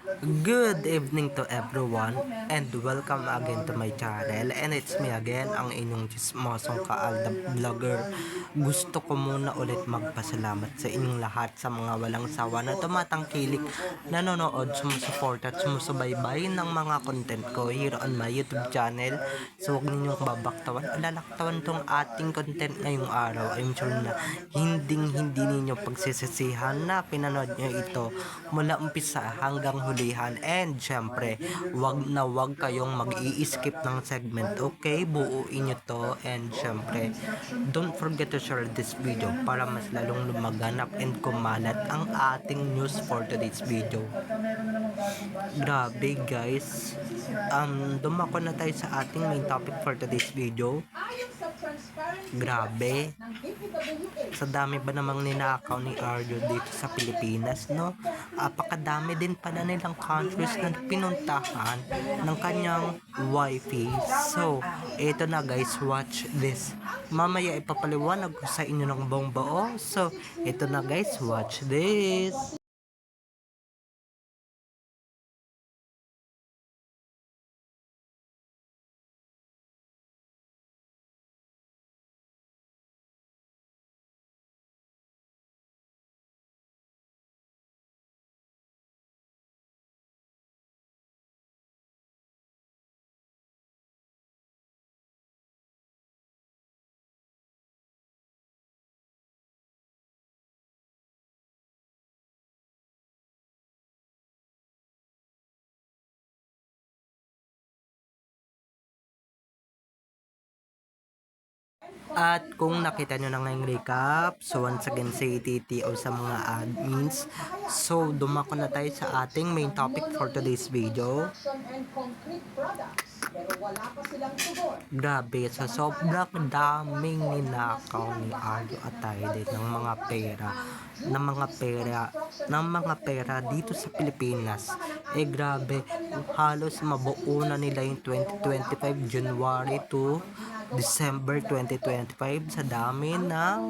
Good evening to everyone and welcome again to my channel, and it's me again, ang inyong chismosong kaaldab vlogger. Gusto ko muna ulit magpasalamat sa inyong lahat sa mga walang sawa na tumatangkilik, nanonood, sumusuport at sumusubaybay ng mga content ko here on my YouTube channel. So huwag ninyong babaktawan o lalaktawan tong ating content ngayong araw. I'm sure na hindi ninyo pagsisisihan na pinanood nyo ito mula umpisa hanggang hulihan, and syempre wag kayong mag-i-skip ng segment, okay? Buuin nyo to, and syempre don't forget to share this video para mas lalong lumaganap and kumalat ang ating news for today's video. Grabe guys, dumako na tayo sa ating main topic for today's video. Grabe, sa dami ba namang ninakaw ni Arjo dito sa Pilipinas, no? Apakadami din pala nilang countries na pinuntahan ng kanyang wifey. So, eto na guys, watch this. Mamaya ipapaliwanag ko sa inyo ng buong buo. So, eto na guys, watch this. At kung nakita nyo na ngayong recap, so once again say TTO sa mga admins. So dumako na tayo sa ating main topic for today's video. Grabe, sa sobrang daming ninakaw ni Arjo Atayde ng mga pera dito sa Pilipinas. Grabe, halos mabuo na nila yung 2025 January to December 2025 sa dami ng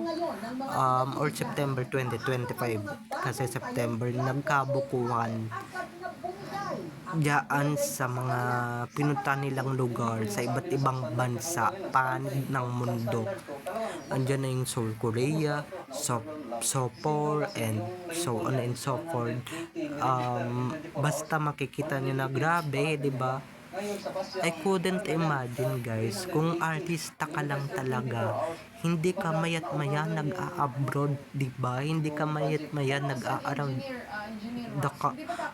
or September 2025, kasi September nagkabukuhan diyaan sa mga pinunta nilang lugar sa iba't ibang bansa, panig ng mundo. Andiyan na yung South Korea, Sopor, and so on and so forth. Basta makikita nyo na grabe, di ba? I couldn't imagine guys, kung artista ka lang talaga, hindi ka mayat maya nag-a-abroad, diba? Hindi ka mayat maya nag-a-around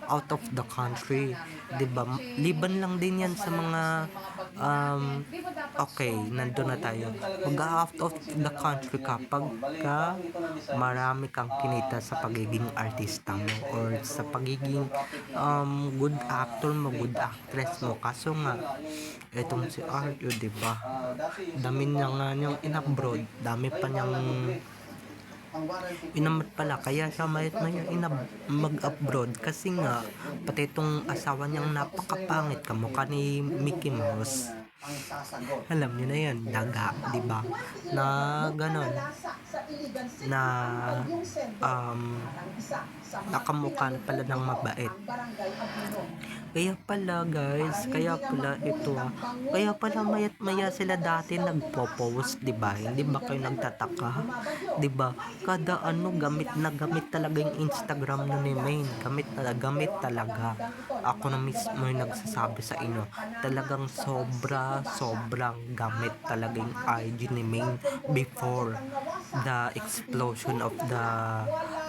out of the country, diba? Liban lang din yan sa mga okay, nandun na tayo. Mag-out of the country kapag marami kang kinita sa pagiging artista mo or sa pagiging good actor mo, good actress mo. Kaso nga, etong si Arjo, diba? Dami niya nga niyang in-abroad, dami pa niyang inamat pala, kaya siya mayat mag-abroad kasi nga pati itong asawa niyang napakapangit, kamukha ni Mickey Mouse. Alam niyo na yan, daga, diba? Na ganon, na nakamukha pala ng mabait. Kaya pala guys, kaya pala ito kaya pala mayat maya sila dati nagpo-post, diba? Hindi ba kayo nagtataka? Diba? Kada gamit na gamit talaga yung Instagram na ni Main. Gamit talaga. Ako na mismo yung nagsasabi sa inyo. Talagang sobrang gamit talaga yung IG ni Main before the explosion of the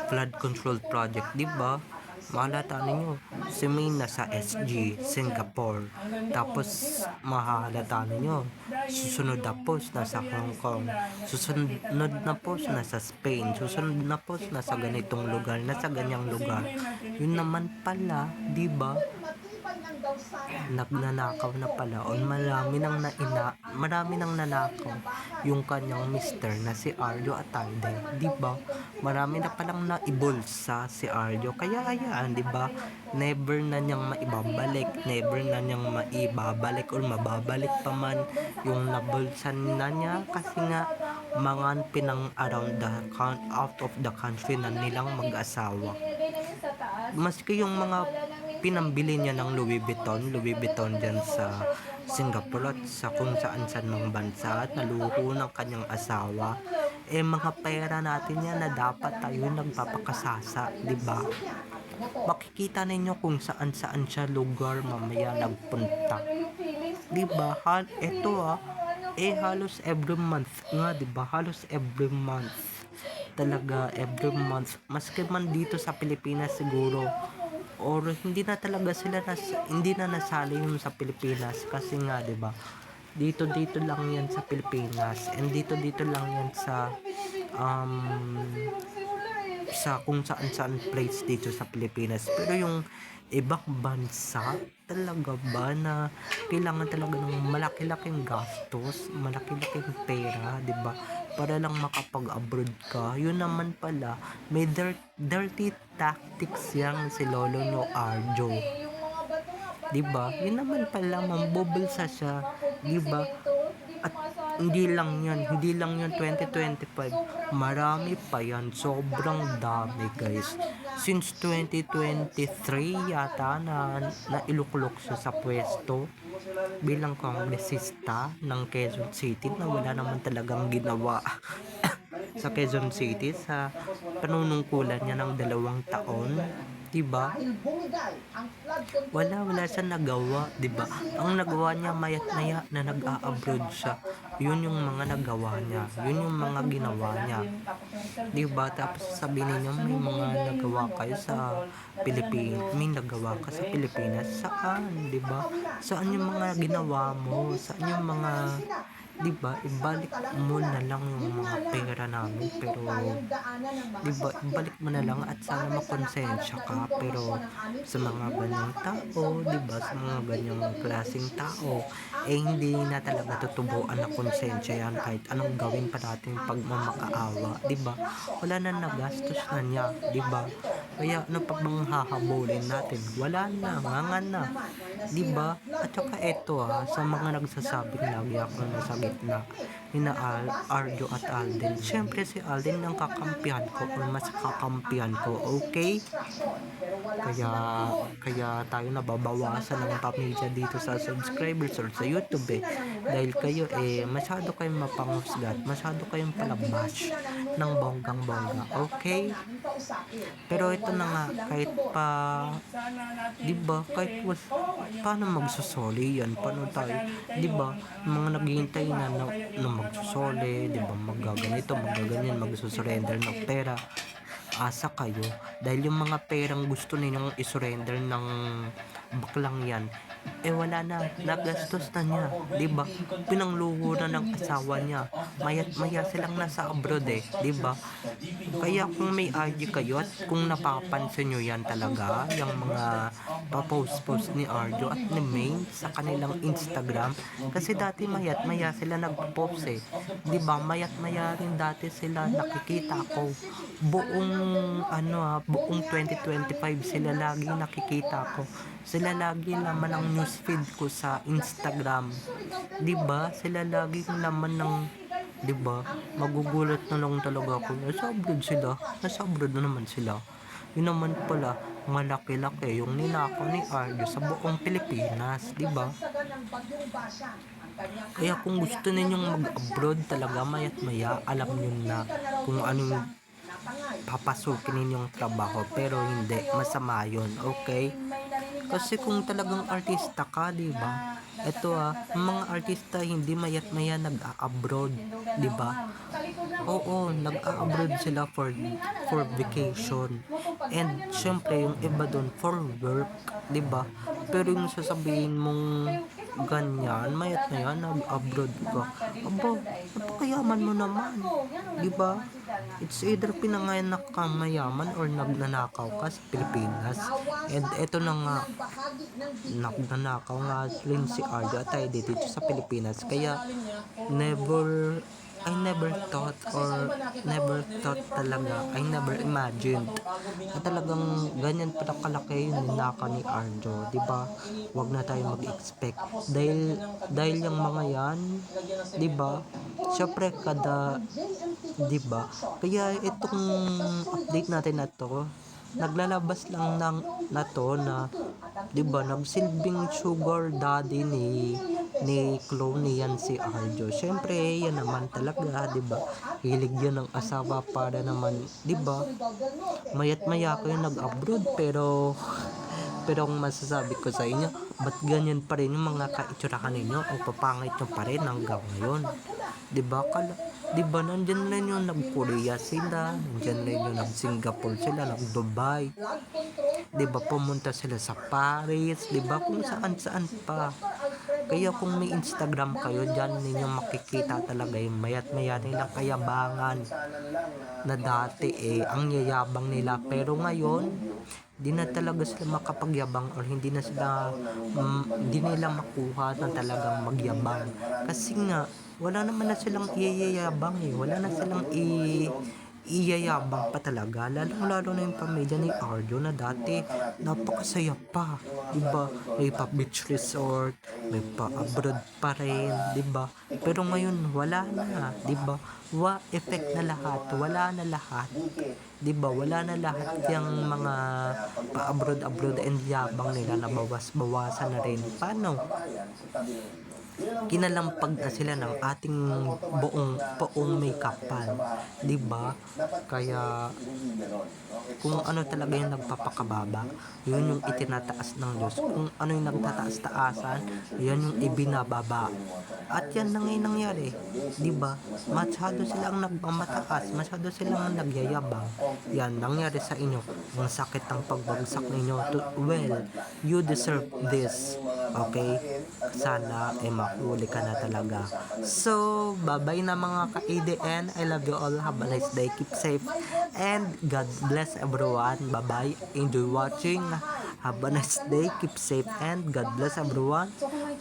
flood control project, diba? Mahalata ninyo, si Main nasa SG, Singapore. Tapos mahalata ninyo, susunod na post nasa Hong Kong. Susunod na post nasa Spain. Susunod na post nasa ganitong lugar, nasa ganyang lugar. Yun naman pala, di ba? Nagnanakaw na pala o marami nang nanakaw yung kanyang mister na si Arjo Atayde, di ba? Marami na palang naibulsa si Arjo, kaya ayan, di ba? Never na niyang maibabalik or mababalik pa man yung nabulsan na niya, kasi nga mga pinang around out of the country na nilang mag-asawa. Maski yung mga pinambili niya ng Louis Vuitton dyan sa Singapore at sa kung saan saan mang bansa at naluho ng kanyang asawa. Mga pera natin yan na dapat tayo nagpapakasasa, di ba? Makikita ninyo kung saan saan siya lugar mamaya nagpunta. Di ba? Halos every month nga, di ba? Halos every month. Talaga every month. Maski man dito sa Pilipinas siguro or hindi na nasali yung sa Pilipinas kasi nga 'di ba dito lang yan sa Pilipinas and dito lang yan sa kung saan place dito sa Pilipinas. Pero yung ibang bansa talaga ba na kailangan talaga ng malaki-laking gastos, malaki-laking pera, 'di ba? Para lang makapag-abroad ka. Yun naman pala, may dirty tactics yang si Lolo no Arjo. 'Di ba? Yun naman pala, mambubulsa siya, 'di ba? At hindi lang yan 2025. Marami pa yan, sobrang dami guys. Since 2023 yata na iluklok siya sa pwesto bilang kongresista ng Quezon City na wala naman talagang ginawa sa Quezon City sa panunungkulan niya ng 2 taon, 'di ba? Wala siya nagawa, 'di ba? Ang nagawa niya mayat maya na nag-a-abroad siya. Yun yung mga nagawa niya. Yun yung mga ginawa niya. 'Di ba? Tapos sabihin niyo may mga nagawa kayo sa Pilipinas, may nagawa ka sa Pilipinas. Saan, 'di ba? Saan yung mga ginawa mo? Saan yung mga 'di ba? Ibalik mo na lang yung mga pera namin pero 'di ba? Ibalik mo na lang at sana makonsensya ka pero sa mga ganyang tao, 'di ba? Sa mga ganyang klaseng tao hindi na talaga tutubuan na konsensya yan kahit anong gawin pa natin pagmamakaawa, 'di ba? Wala na nagastos na niya, 'di ba? Kaya ano pa bang hahabulin natin? Wala na, na, 'di ba? At saka eto sa mga nagsasabing lagi ako nasa gitna nina Arjo at Alden. Siyempre si Alden ang kakampihan ko or mas kakampihan ko, okay? Kaya tayo nababawasan ng pamilya dito sa subscribers or sa YouTube dahil kayo masyado kayong mapanghusga at masyado kayong palabash ng bonggang-bongga, okay? Pero ito na nga, kahit pa 'di ba, kahit paano magsusoli yan, paano tayo 'di ba, mga naghihintay na magsusoli, 'di ba, magaganyan, magsusurrender ng pera. Asa kayo dahil yung mga perang gusto nilang isurrender ng baklang yan wala na, nagastos na niya, 'di ba? Pinangluho na ng asawa niya. Mayat maya silang nasa abroad 'di ba? Kaya kung may IG kayo at kung napapansin nyo yan talaga, yung mga papost ni Arjo at ni Maine sa kanilang Instagram, kasi dati mayat maya sila nagpo-post 'di ba? Mayat maya rin dati sila nakikita ko. Buong 2025 sila lagi nakikita ko. Sila lagi laman ng newsfeed ko sa Instagram. 'Di ba? Sila lagi laman ng 'di ba? Magugulat na lang talaga ako. Nasa abroad na naman sila. Yun naman pala, malaki-laki yung ninakaw ni Arjo sa buong Pilipinas, 'di ba? Kaya kung gusto ninyong mag-abroad talaga mayat maya, alam niyo na kung anong papasukin ninyong trabaho pero hindi masama yun, okay? Kasi kung talagang artista ka, 'di ba? Ito mga artista hindi mayat maya nag-a-abroad, 'di ba? Oo, nag-a-abroad sila for vacation. And syempre yung iba doon for work, 'di ba? Pero yung sasabihin mong ganyan, mayat maya nag-abroad ka. Aba, napakayaman mo naman, 'di ba? It's either pinanganak ka mayaman or nagnanakaw ka sa Pilipinas. And eto na nga, nagnanakaw nga rin si Arjo at tayo dito sa Pilipinas. Kaya I never thought talaga, I never imagined na talagang ganyan pala kalaki yung ninakaw ni Arjo, 'di ba? Wag na tayo mag-expect dahil yung mga yan, 'di ba? Syempre 'di ba? Kaya itong update natin na to naglalabas lang ng na to na 'di ba nagsilbing sugar daddy ni clone yan si Arjo. Syempre, yan naman talaga, 'di ba? Hilig yun ng asawa para naman, 'di ba? Mayat maya kayo nag-abroad pero ang masasabi ko sa inyo, ba't ganyan pa rin yung mga kaitsurahan ninyo o papangit nyo pa rin hanggang ngayon? 'Di ba? 'Di ba nandiyan rin yung nag-Korea sila, nandiyan rin yung nag-Singapore sila, nag-Dubai. 'Di ba pumunta sila sa Paris, 'di ba kung saan-saan pa. Kaya kung may Instagram kayo, diyan ninyo makikita talaga yung mayat maya nilang kayabangan na dati ang yayabang nila. Pero ngayon, di na talaga sila makapagyabang or hindi nila makuha na talagang magyabang. Kasi nga, wala naman na silang iyayabang wala na silang iyayabang pa talaga, lalong lalo na yung pamilya ni Arjo na dati napakasaya pa, diba? May pa beach resort, may pa abroad pa rin, diba? Pero ngayon wala na, diba? Effect na lahat, wala na lahat, diba? Wala na lahat yung mga pa abroad and yabang nila, na bawas-bawasan na rin. Paano? Kinalampag na sila ng ating poong may kapal, 'di ba? Kaya kung ano talaga yung nagpapakababa, yun yung itinataas ng Diyos. Kung ano yung nagtataas-taasan, yan yung ibinababa. At yan na ngayon nangyari, 'di ba? Masyado silang nagmamataas, masyado silang nagyayabang. Yan nangyari sa inyo. Ang sakit ng pagbagsak ninyo. Well, you deserve this. Okay? Sana mahuli ka na talaga. So, bye-bye na mga ka-ADN. I love you all. Have a nice day. Keep safe. And God bless everyone. Bye-bye. Enjoy watching. Have a nice day. Keep safe. And God bless everyone.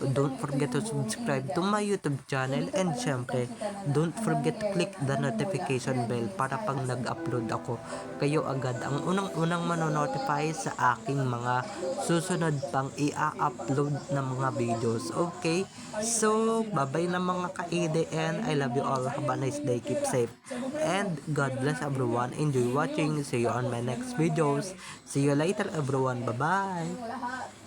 Don't forget to subscribe to my YouTube channel. And syempre, don't forget to click the notification bell para pag nag-upload ako, kayo agad ang unang manonotify sa aking mga susunod pang i-upload na mga videos. Okay? So, bye-bye na mga ka-ADN. I love you all. Have a nice day. Keep safe. And God bless everyone. Enjoy watching. See you on my next videos. See you later everyone. Bye-bye.